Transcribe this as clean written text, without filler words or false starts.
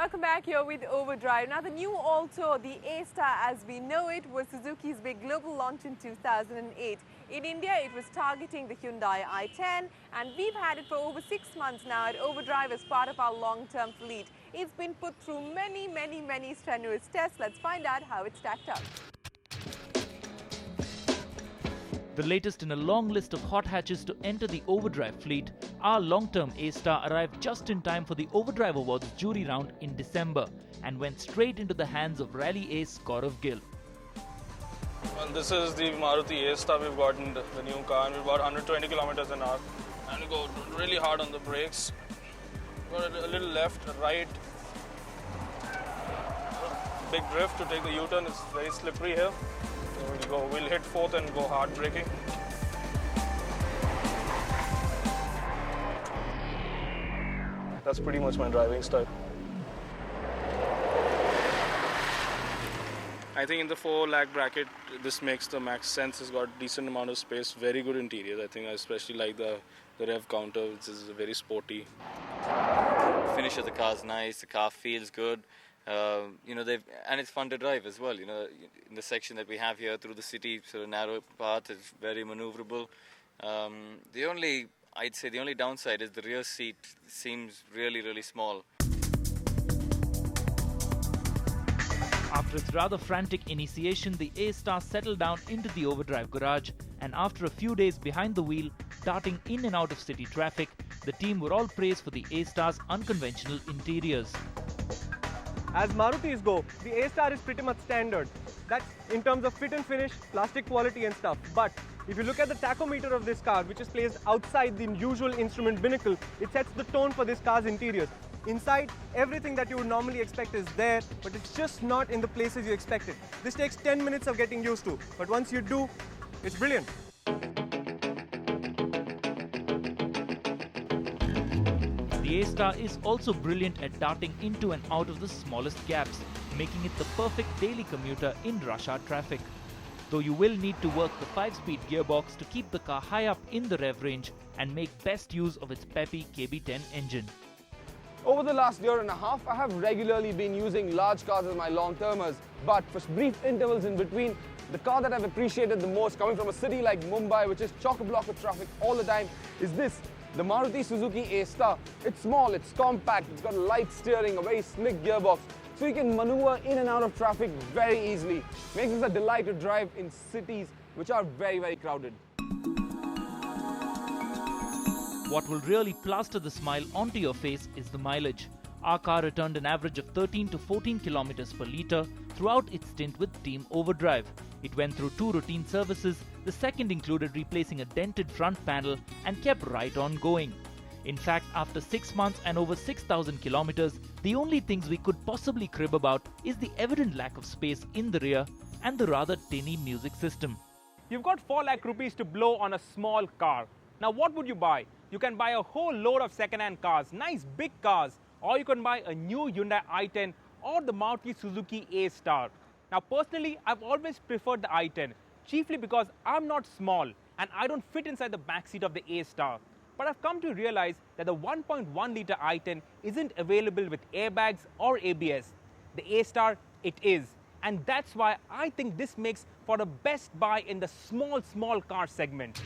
welcome back here with Overdrive. Now, the new Alto, the A-star as we know it, was Suzuki's big global launch in 2008. In India, it was targeting the Hyundai i10, and we've had it for over 6 months now at Overdrive as part of our long-term fleet. It's been put through many strenuous tests. Let's find out how it stacked up. The latest in a long list of hot hatches to enter the Overdrive fleet, our long-term A-star arrived just in time for the Overdrive Awards jury round in December and went straight into the hands of rally ace Gaurav Gill. Well, this is the Maruti A-star we've got in the new car, and we've got 120 kilometers an hour. And we go really hard on the brakes. Got a little left, right. Big drift to take the U-turn. It's very slippery here. So we'll hit fourth and go hard braking. That's pretty much my driving style. I think in the 4 lakh bracket, this makes the max sense. It's got decent amount of space, very good interiors. I think I especially like the rev counter, which is very sporty. The finish of the car is nice. The car feels good. And it's fun to drive as well. In the section that we have here through the city, sort of narrow path, is very maneuverable. I'd say the only downside is the rear seat seems really small. After its rather frantic initiation, the A-star settled down into the Overdrive garage, and after a few days behind the wheel, darting in and out of city traffic, the team were all praised for the A-star's unconventional interiors. As Marutis go, the A-star is pretty much standard. That's in terms of fit and finish, plastic quality and stuff. But if you look at the tachometer of this car, which is placed outside the usual instrument binnacle, it sets the tone for this car's interiors. Inside, everything that you would normally expect is there, but it's just not in the places you expected. This takes 10 minutes of getting used to, but once you do, it's brilliant. The A-star is also brilliant at darting into and out of the smallest gaps, making it the perfect daily commuter in rush hour traffic. Though you will need to work the 5-speed gearbox to keep the car high up in the rev range and make best use of its peppy KB10 engine. Over the last year and a half, I have regularly been using large cars as my long-termers, but for brief intervals in between, the car that I've appreciated the most coming from a city like Mumbai, which is chock-a-block with traffic all the time, is this, the Maruti Suzuki A-star. It's small, it's compact, it's got a light steering, a very slick gearbox, so you can maneuver in and out of traffic very easily. Makes this a delight to drive in cities which are very crowded. What will really plaster the smile onto your face is the mileage. Our car returned an average of 13 to 14 kilometers per litre throughout its stint with Team Overdrive. It went through 2 routine services, the second included replacing a dented front panel, and kept right on going. In fact, after 6 months and over 6,000 kilometers, the only things we could possibly crib about is the evident lack of space in the rear and the rather tinny music system. You've got 4 lakh rupees to blow on a small car. Now what would you buy? You can buy a whole load of second-hand cars, nice big cars, or you can buy a new Hyundai i10 or the Maruti Suzuki A-star. Now personally, I've always preferred the i10, chiefly because I'm not small and I don't fit inside the backseat of the A-star. But I've come to realize that the 1.1 litre i10 isn't available with airbags or ABS. The A-star, it is. And that's why I think this makes for the best buy in the small car segment.